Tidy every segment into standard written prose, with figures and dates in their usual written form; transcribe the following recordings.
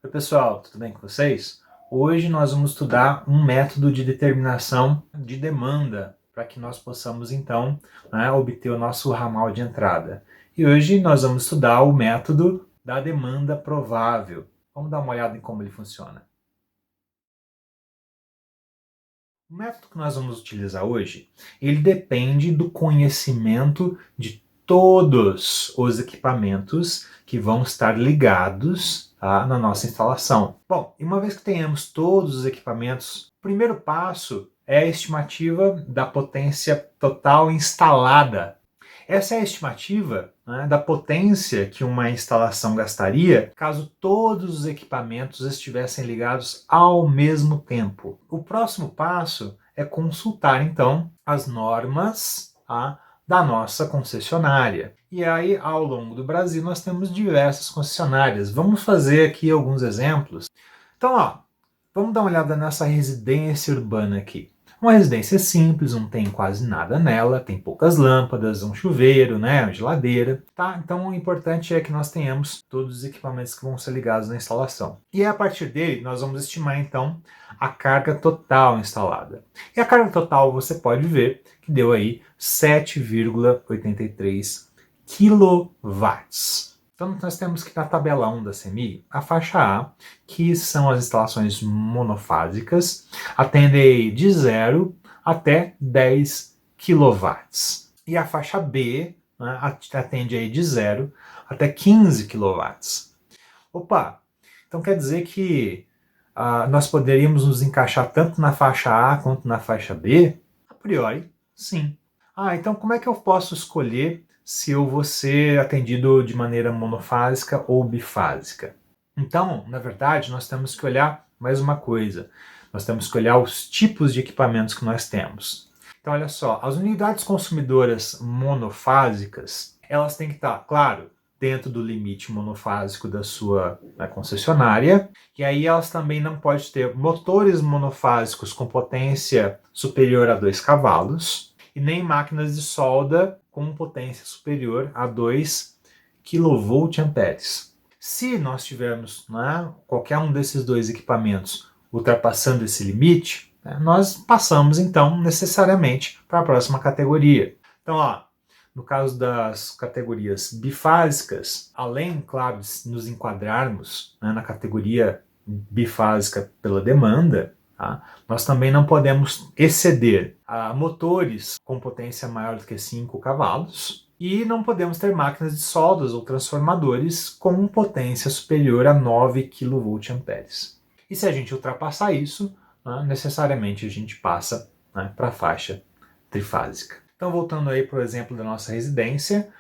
Oi pessoal, tudo bem com vocês? Hoje nós vamos estudar um método de determinação de demanda para que nós possamos então obter o nosso ramal de entrada. E hoje nós vamos estudar o método da demanda provável. Vamos dar uma olhada em como ele funciona. O método que nós vamos utilizar hoje, ele depende do conhecimento de todos os equipamentos que vão estar ligados na nossa instalação. Bom, e uma vez que tenhamos todos os equipamentos, o primeiro passo é a estimativa da potência total instalada. Essa é a estimativa da potência que uma instalação gastaria caso todos os equipamentos estivessem ligados ao mesmo tempo. O próximo passo é consultar, então, as normas da nossa concessionária. E aí, ao longo do Brasil, nós temos diversas concessionárias. Vamos fazer aqui alguns exemplos. Então, vamos dar uma olhada nessa residência urbana aqui. Uma residência simples, não tem quase nada nela, tem poucas lâmpadas, um chuveiro, uma geladeira, tá? Então o importante é que nós tenhamos todos os equipamentos que vão ser ligados na instalação. E a partir dele nós vamos estimar então a carga total instalada. E a carga total você pode ver que deu aí 7,83 kW. Então nós temos que na tabela 1 da CEMIG, a faixa A, que são as instalações monofásicas, atende de 0 até 10 kW. E a faixa B atende aí de 0 até 15 kW. Opa, então quer dizer que nós poderíamos nos encaixar tanto na faixa A quanto na faixa B? A priori, sim. Então como é que eu posso escolher se eu vou ser atendido de maneira monofásica ou bifásica? Então, na verdade, nós temos que olhar mais uma coisa. Nós temos que olhar os tipos de equipamentos que nós temos. Então, olha só, as unidades consumidoras monofásicas, elas têm que estar, claro, dentro do limite monofásico da sua concessionária, e aí elas também não podem ter motores monofásicos com potência superior a 2 cavalos, e nem máquinas de solda com potência superior a 2 kVA. Se nós tivermos qualquer um desses dois equipamentos ultrapassando esse limite, nós passamos então necessariamente para a próxima categoria. Então, no caso das categorias bifásicas, além, claro, de nos enquadrarmos na categoria bifásica pela demanda, nós também não podemos exceder motores com potência maior do que 5 cavalos e não podemos ter máquinas de soldas ou transformadores com potência superior a 9 kVA. E se a gente ultrapassar isso, necessariamente a gente passa para a faixa trifásica. Então, voltando aí para o exemplo da nossa residência,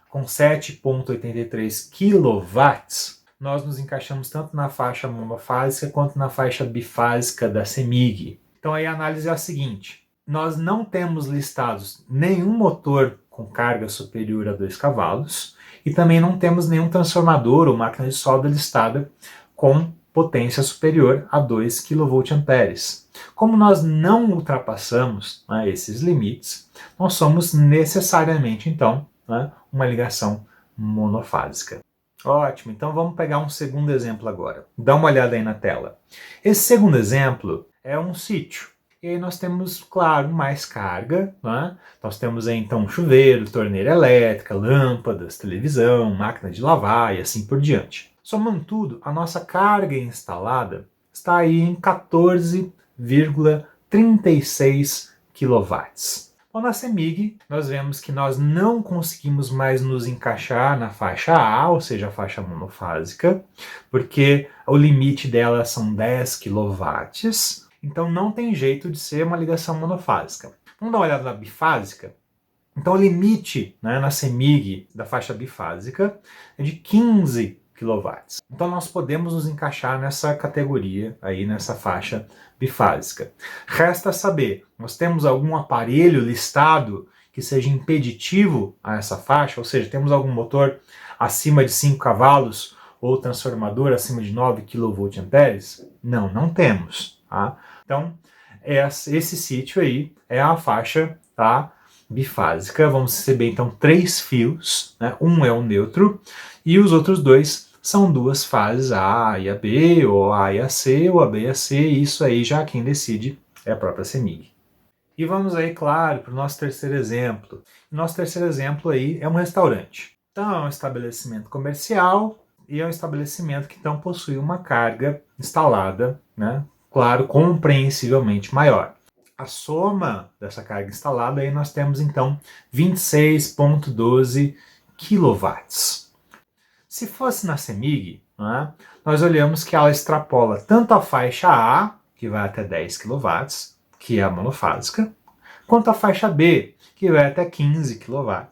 com 7,83 kW, nós nos encaixamos tanto na faixa monofásica quanto na faixa bifásica da CEMIG. Então aí a análise é a seguinte: nós não temos listados nenhum motor com carga superior a 2 cavalos e também não temos nenhum transformador ou máquina de solda listada com potência superior a 2 kVA. Como nós não ultrapassamos esses limites, nós somos necessariamente então uma ligação monofásica. Ótimo, então vamos pegar um segundo exemplo agora. Dá uma olhada aí na tela. Esse segundo exemplo é um sítio. E aí nós temos, claro, mais carga. Nós temos aí então chuveiro, torneira elétrica, lâmpadas, televisão, máquina de lavar e assim por diante. Somando tudo, a nossa carga instalada está aí em 14,36 kW. Bom, na CEMIG, nós vemos que nós não conseguimos mais nos encaixar na faixa A, ou seja, a faixa monofásica, porque o limite dela são 10 kW, então não tem jeito de ser uma ligação monofásica. Vamos dar uma olhada na bifásica? Então o limite na CEMIG da faixa bifásica é de 15 kW. Então nós podemos nos encaixar nessa categoria, aí nessa faixa bifásica. Resta saber, nós temos algum aparelho listado que seja impeditivo a essa faixa, ou seja, temos algum motor acima de 5 cavalos ou transformador acima de 9 kVA? Não, não temos. Então, esse sítio aí é a faixa bifásica. Vamos receber então 3 fios, um é o neutro e os outros 2 são duas fases, a e a B, ou a e a C, ou a B e a C, e isso aí já quem decide é a própria CEMIG. E vamos aí, claro, para o nosso terceiro exemplo. O nosso terceiro exemplo aí é um restaurante. Então é um estabelecimento comercial e é um estabelecimento que então possui uma carga instalada, né? Claro, compreensivelmente maior. A soma dessa carga instalada aí nós temos então 26,12 kW. Se fosse na CEMIG, né, nós olhamos que ela extrapola tanto a faixa A, que vai até 10 kW, que é a monofásica, quanto a faixa B, que vai até 15 kW,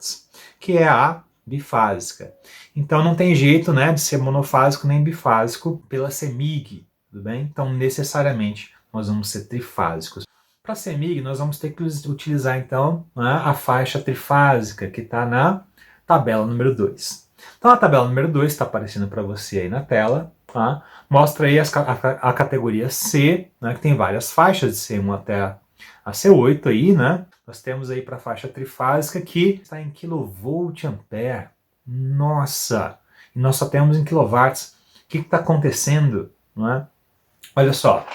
que é a bifásica. Então não tem jeito, né, de ser monofásico nem bifásico pela CEMIG, tudo bem? Então necessariamente nós vamos ser trifásicos. Para a CEMIG nós vamos ter que utilizar então, né, a faixa trifásica que está na tabela número 2. Então a tabela número 2 está aparecendo para você aí na tela, tá? Mostra aí a categoria C, né, que tem várias faixas de C1 até a C8 aí, né? Nós temos aí para a faixa trifásica que está em kVA. Nossa! E nós só temos em quilowatts. O que está acontecendo? Não é? Olha só,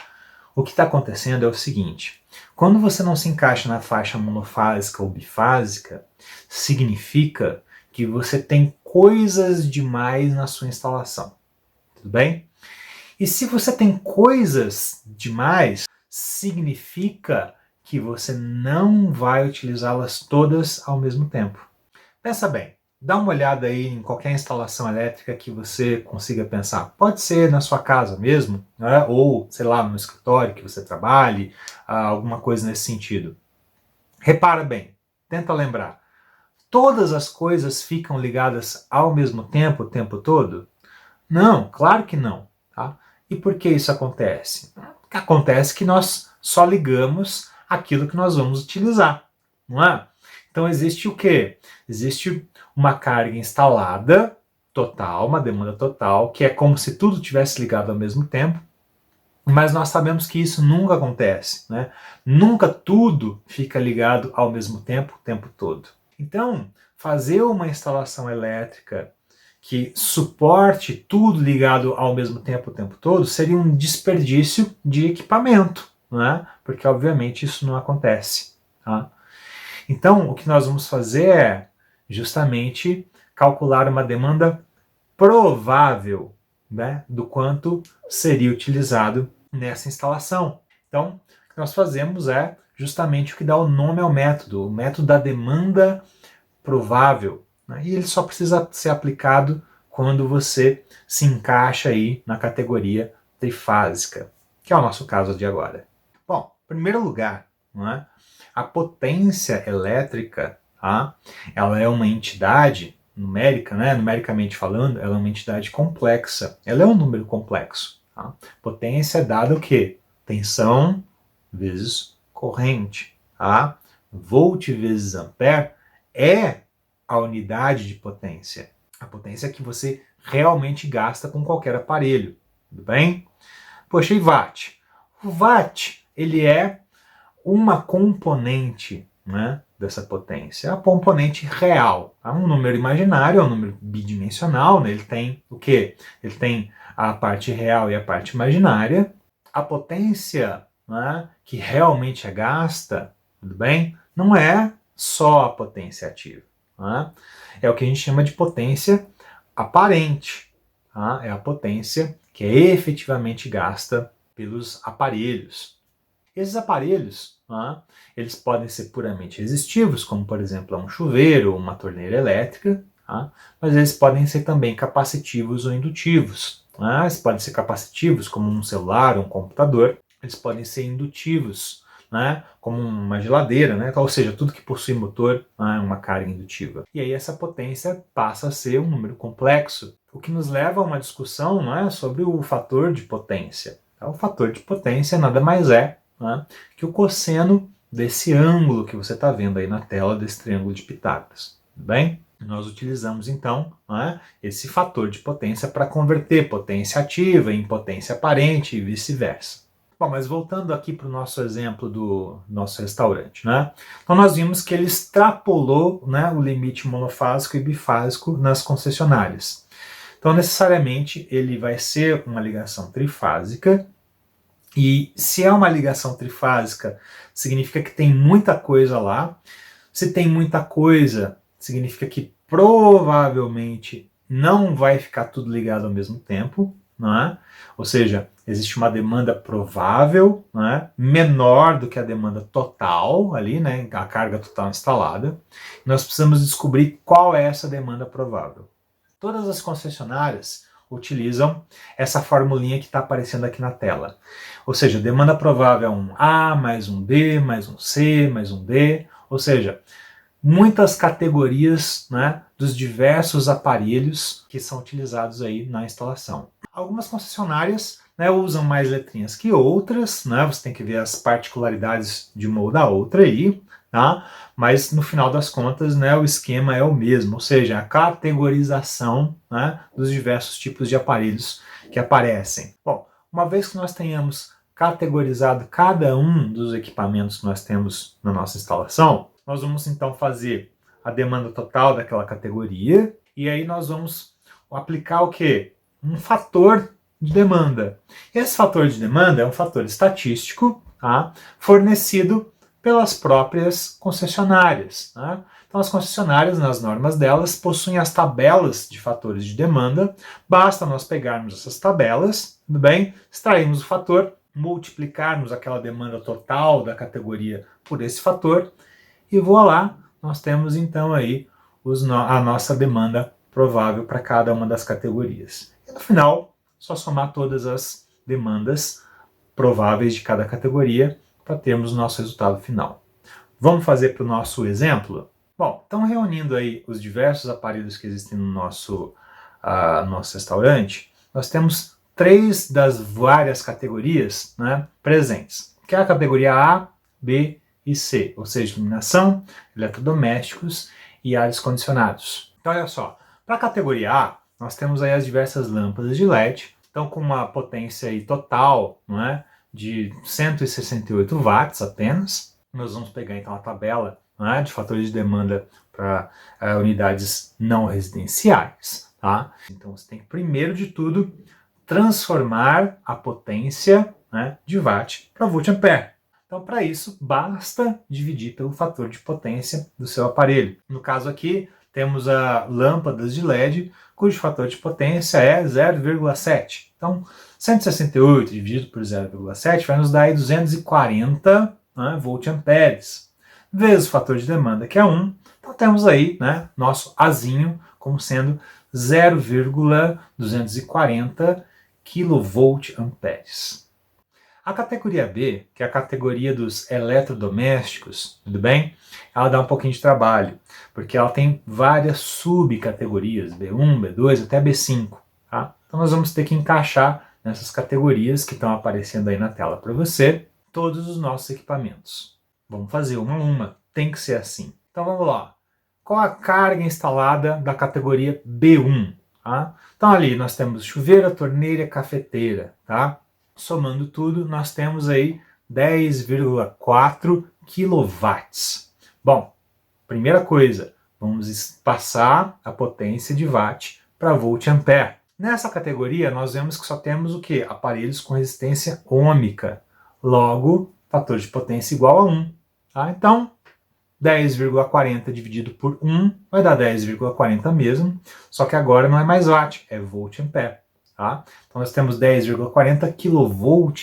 o que está acontecendo é o seguinte: quando você não se encaixa na faixa monofásica ou bifásica, significa que você tem coisas demais na sua instalação. Tudo bem? E se você tem coisas demais, significa que você não vai utilizá-las todas ao mesmo tempo. Pensa bem, dá uma olhada aí em qualquer instalação elétrica que você consiga pensar. Pode ser na sua casa mesmo, né? Ou, sei lá, no escritório que você trabalhe, alguma coisa nesse sentido. Repara bem, tenta lembrar. Todas as coisas ficam ligadas ao mesmo tempo o tempo todo? Não, claro que não. Tá? E por que isso acontece? Acontece que nós só ligamos aquilo que nós vamos utilizar, não é? Então existe o quê? Existe uma carga instalada total, uma demanda total, que é como se tudo tivesse ligado ao mesmo tempo, mas nós sabemos que isso nunca acontece, né? Nunca tudo fica ligado ao mesmo tempo o tempo todo. Então, fazer uma instalação elétrica que suporte tudo ligado ao mesmo tempo o tempo todo seria um desperdício de equipamento, né? Porque obviamente isso não acontece. Tá? Então o que nós vamos fazer é justamente calcular uma demanda provável, né, do quanto seria utilizado nessa instalação. Então o que nós fazemos é justamente o que dá o nome ao método, o método da demanda provável. Né? E ele só precisa ser aplicado quando você se encaixa aí na categoria trifásica, que é o nosso caso de agora. Bom, em primeiro lugar, não é? A potência elétrica, tá? Ela é uma entidade numérica, né? Numericamente falando, ela é uma entidade complexa. Ela é um número complexo. Tá? Potência é dada o quê? Tensão vezes corrente. Tá? Volt vezes ampere é a unidade de potência. A potência que você realmente gasta com qualquer aparelho. Tudo bem? Poxa, e watt? O watt, ele é uma componente, né, dessa potência. A componente real. Tá? Um número imaginário é um número bidimensional. Né? Ele tem o quê? Ele tem a parte real e a parte imaginária. A potência, né, que realmente é gasta, tudo bem? Não é só a potência ativa. Né? É o que a gente chama de potência aparente. Tá? É a potência que é efetivamente gasta pelos aparelhos. Esses aparelhos, tá? Eles podem ser puramente resistivos, como por exemplo um chuveiro ou uma torneira elétrica, tá? Mas eles podem ser também capacitivos ou indutivos. Tá? Eles podem ser capacitivos, como um celular, um computador. Eles podem ser indutivos, né, como uma geladeira, né, ou seja, tudo que possui motor é uma carga indutiva. E aí essa potência passa a ser um número complexo, o que nos leva a uma discussão, né, sobre o fator de potência. O fator de potência nada mais é, né, que o cosseno desse ângulo que você está vendo aí na tela, desse triângulo de Pitágoras. Tudo bem? Nós utilizamos então, né, esse fator de potência para converter potência ativa em potência aparente e vice-versa. Bom, mas voltando aqui para o nosso exemplo do nosso restaurante, né? Então nós vimos que ele extrapolou, né, o limite monofásico e bifásico nas concessionárias. Então, necessariamente, ele vai ser uma ligação trifásica. E se é uma ligação trifásica, significa que tem muita coisa lá. Se tem muita coisa, significa que provavelmente não vai ficar tudo ligado ao mesmo tempo, não é? Ou seja, existe uma demanda provável, não é? Menor do que a demanda total ali, né? A carga total instalada. Nós precisamos descobrir qual é essa demanda provável. Todas as concessionárias utilizam essa formulinha que está aparecendo aqui na tela. Ou seja, demanda provável é um A, mais um B, mais um C, mais um D. Ou seja, muitas categorias, né, dos diversos aparelhos que são utilizados aí na instalação. Algumas concessionárias, né, usam mais letrinhas que outras, né, você tem que ver as particularidades de uma ou da outra aí, tá? Mas no final das contas, né, o esquema é o mesmo, ou seja, a categorização, né, dos diversos tipos de aparelhos que aparecem. Bom, uma vez que nós tenhamos categorizado cada um dos equipamentos que nós temos na nossa instalação, nós vamos então fazer a demanda total daquela categoria e aí nós vamos aplicar o quê? Um fator de demanda. Esse fator de demanda é um fator estatístico, tá? Fornecido pelas próprias concessionárias. Tá? Então as concessionárias, nas normas delas, possuem as tabelas de fatores de demanda. Basta nós pegarmos essas tabelas, tudo bem? Extrairmos o fator, multiplicarmos aquela demanda total da categoria por esse fator e voilá, nós temos então aí a nossa demanda provável para cada uma das categorias. E no final, só somar todas as demandas prováveis de cada categoria para termos o nosso resultado final. Vamos fazer para o nosso exemplo? Bom, então reunindo aí os diversos aparelhos que existem no nosso restaurante, nós temos 3 das várias categorias, né, presentes, que é a categoria A, B e C, ou seja, iluminação, eletrodomésticos e ares condicionados. Então olha só, para a categoria A, nós temos aí as diversas lâmpadas de LED, então com uma potência aí total, não é, de 168 watts apenas. Nós vamos pegar então a tabela, não é, de fatores de demanda para unidades não residenciais. Tá? Então você tem que, primeiro de tudo, transformar a potência, né, de watt para volt-ampere. Então, para isso, basta dividir pelo fator de potência do seu aparelho. No caso aqui, temos a lâmpadas de LED, cujo fator de potência é 0,7. Então, 168 dividido por 0,7 vai nos dar aí 240, né, volt-amperes. Vezes o fator de demanda, que é 1, então temos aí, né, nosso Azinho como sendo 0,240 kVA. A categoria B, que é a categoria dos eletrodomésticos, tudo bem? Ela dá um pouquinho de trabalho, porque ela tem várias subcategorias, B1, B2 até B5. Tá? Então nós vamos ter que encaixar nessas categorias que estão aparecendo aí na tela para você, todos os nossos equipamentos. Vamos fazer uma a uma, tem que ser assim. Então vamos lá. Qual a carga instalada da categoria B1? Tá? Então ali nós temos chuveira, torneira, cafeteira, tá? Somando tudo, nós temos aí 10,4 kW. Bom, primeira coisa, vamos passar a potência de watt para volt-ampere. Nessa categoria, nós vemos que só temos o quê? Aparelhos com resistência ôhmica. Logo, fator de potência igual a 1. Tá? Então, 10,40 dividido por 1 vai dar 10,40 mesmo, só que agora não é mais watt, é volt-ampere. Tá? Então nós temos 10,40 kVA.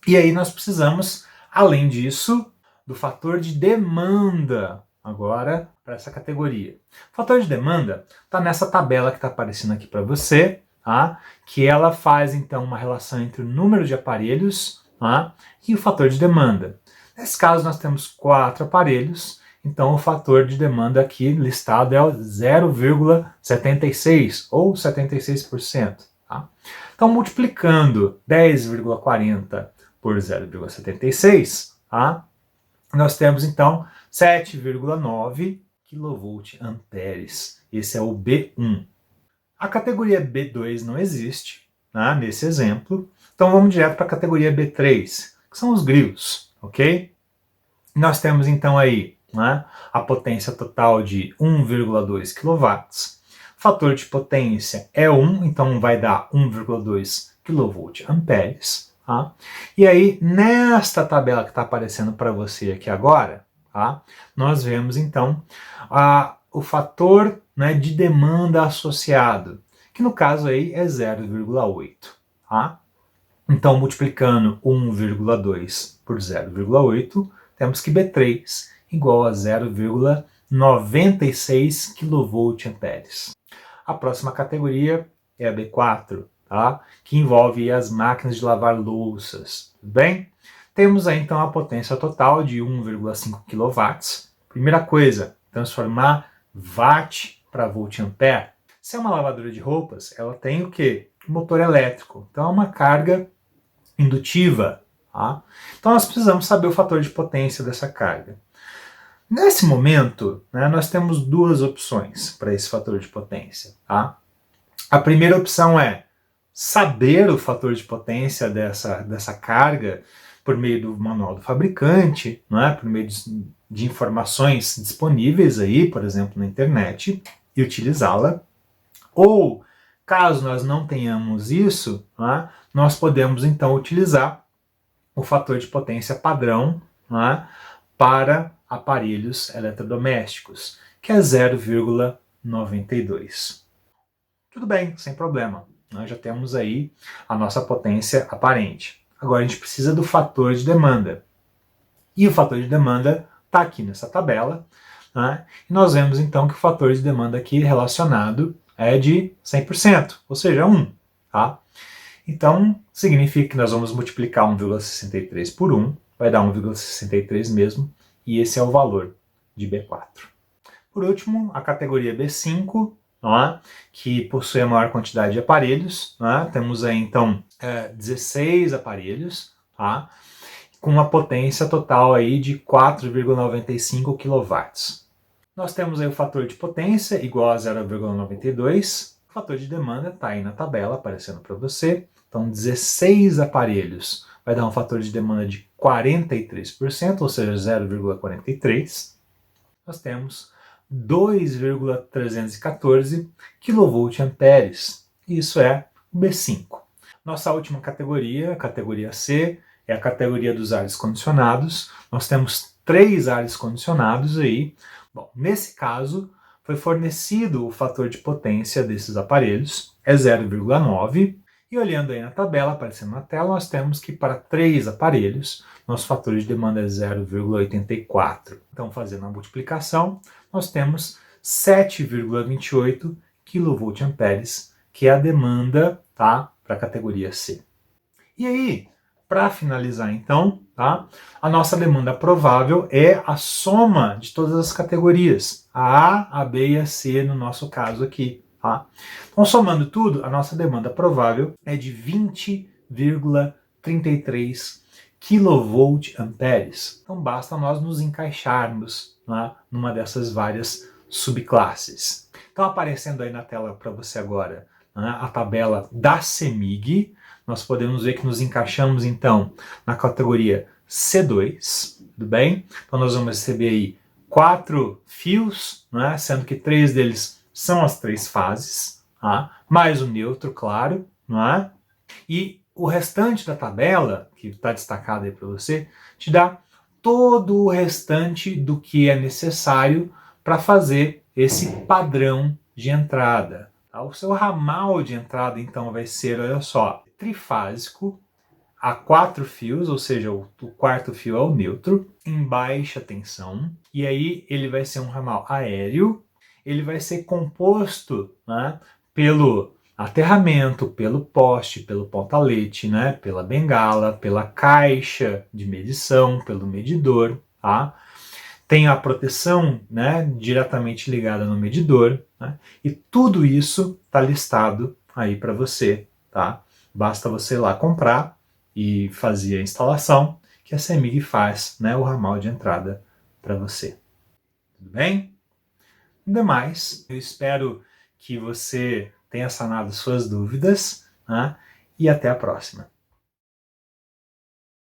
E aí nós precisamos, além disso, do fator de demanda agora para essa categoria. O fator de demanda está nessa tabela que está aparecendo aqui para você, tá? Que ela faz então uma relação entre o número de aparelhos, tá? E o fator de demanda. Nesse caso nós temos 4 aparelhos, então o fator de demanda aqui listado é o 0,76 ou 76%. Tá? Então multiplicando 10,40 por 0,76, tá? Nós temos então 7,9 kVA. Esse é o B1. A categoria B2 não existe, tá? Nesse exemplo, então vamos direto para a categoria B3, que são os grilos, ok? Nós temos então aí, né, a potência total de 1,2 kW, fator de potência é 1, então vai dar 1,2 kVA. Tá? E aí, nesta tabela que está aparecendo para você aqui agora, tá? Nós vemos então o fator, né, de demanda associado, que no caso aí é 0,8. Tá? Então, multiplicando 1,2 por 0,8, temos que B3 igual a 0,96 kVA. A próxima categoria é a B4, tá? Que envolve as máquinas de lavar louças. Tudo bem? Temos aí então a potência total de 1,5 kW. Primeira coisa, transformar watt para volt-ampere. Se é uma lavadora de roupas, ela tem o quê? Motor elétrico. Então é uma carga indutiva. Tá? Então nós precisamos saber o fator de potência dessa carga. Nesse momento, né, nós temos duas opções para esse fator de potência. Tá? A primeira opção é saber o fator de potência dessa carga por meio do manual do fabricante, né, por meio de informações disponíveis aí, por exemplo, na internet, e utilizá-la. Ou, caso nós não tenhamos isso, né, nós podemos então utilizar o fator de potência padrão, né, para aparelhos eletrodomésticos, que é 0,92. Tudo bem, sem problema. Nós já temos aí a nossa potência aparente. Agora a gente precisa do fator de demanda. E o fator de demanda está aqui nessa tabela. Né? E nós vemos então que o fator de demanda aqui relacionado é de 100%, ou seja, 1. Tá? Então, significa que nós vamos multiplicar 1,63 por 1, vai dar 1,63 mesmo, e esse é o valor de B4. Por último, a categoria B5, que possui a maior quantidade de aparelhos. Temos aí então 16 aparelhos, tá? Com uma potência total aí de 4,95 kW. Nós temos aí o fator de potência igual a 0,92. O fator de demanda está aí na tabela aparecendo para você. Então 16 aparelhos vai dar um fator de demanda de 43%, ou seja, 0,43. Nós temos 2,314 kVA. Isso é o B5. Nossa última categoria, a categoria C, é a categoria dos ares condicionados. Nós temos 3 ares condicionados aí. Bom, nesse caso, foi fornecido o fator de potência desses aparelhos, é 0,9. E olhando aí na tabela, aparecendo na tela, nós temos que para 3 aparelhos, nosso fator de demanda é 0,84. Então, fazendo a multiplicação, nós temos 7,28 kVA, que é a demanda, tá, para a categoria C. E aí, para finalizar então, tá, a nossa demanda provável é a soma de todas as categorias, a A, a B e a C no nosso caso aqui. Tá? Então, somando tudo, a nossa demanda provável é de 20,33 kVA. Então, basta nós nos encaixarmos, né, numa dessas várias subclasses. Então, aparecendo aí na tela para você agora, né, a tabela da CEMIG, nós podemos ver que nos encaixamos, então, na categoria C2, tudo bem? Então, nós vamos receber aí 4 fios, né, sendo que 3 deles são as 3 fases, tá? Mais o neutro, claro, não é? E o restante da tabela, que está destacado aí para você, te dá todo o restante do que é necessário para fazer esse padrão de entrada. Tá? O seu ramal de entrada, então, vai ser, olha só, trifásico, a 4 fios, ou seja, o quarto fio é o neutro, em baixa tensão, e aí ele vai ser um ramal aéreo. Ele vai ser composto, né, pelo aterramento, pelo poste, pelo porta-leite, né, pela bengala, pela caixa de medição, pelo medidor. Tá? Tem a proteção, né, diretamente ligada no medidor, né, e tudo isso está listado aí para você. Tá? Basta você ir lá comprar e fazer a instalação, que a CEMIG faz, né, o ramal de entrada para você. Tudo bem? Ainda mais, eu espero que você tenha sanado suas dúvidas, né? E até a próxima.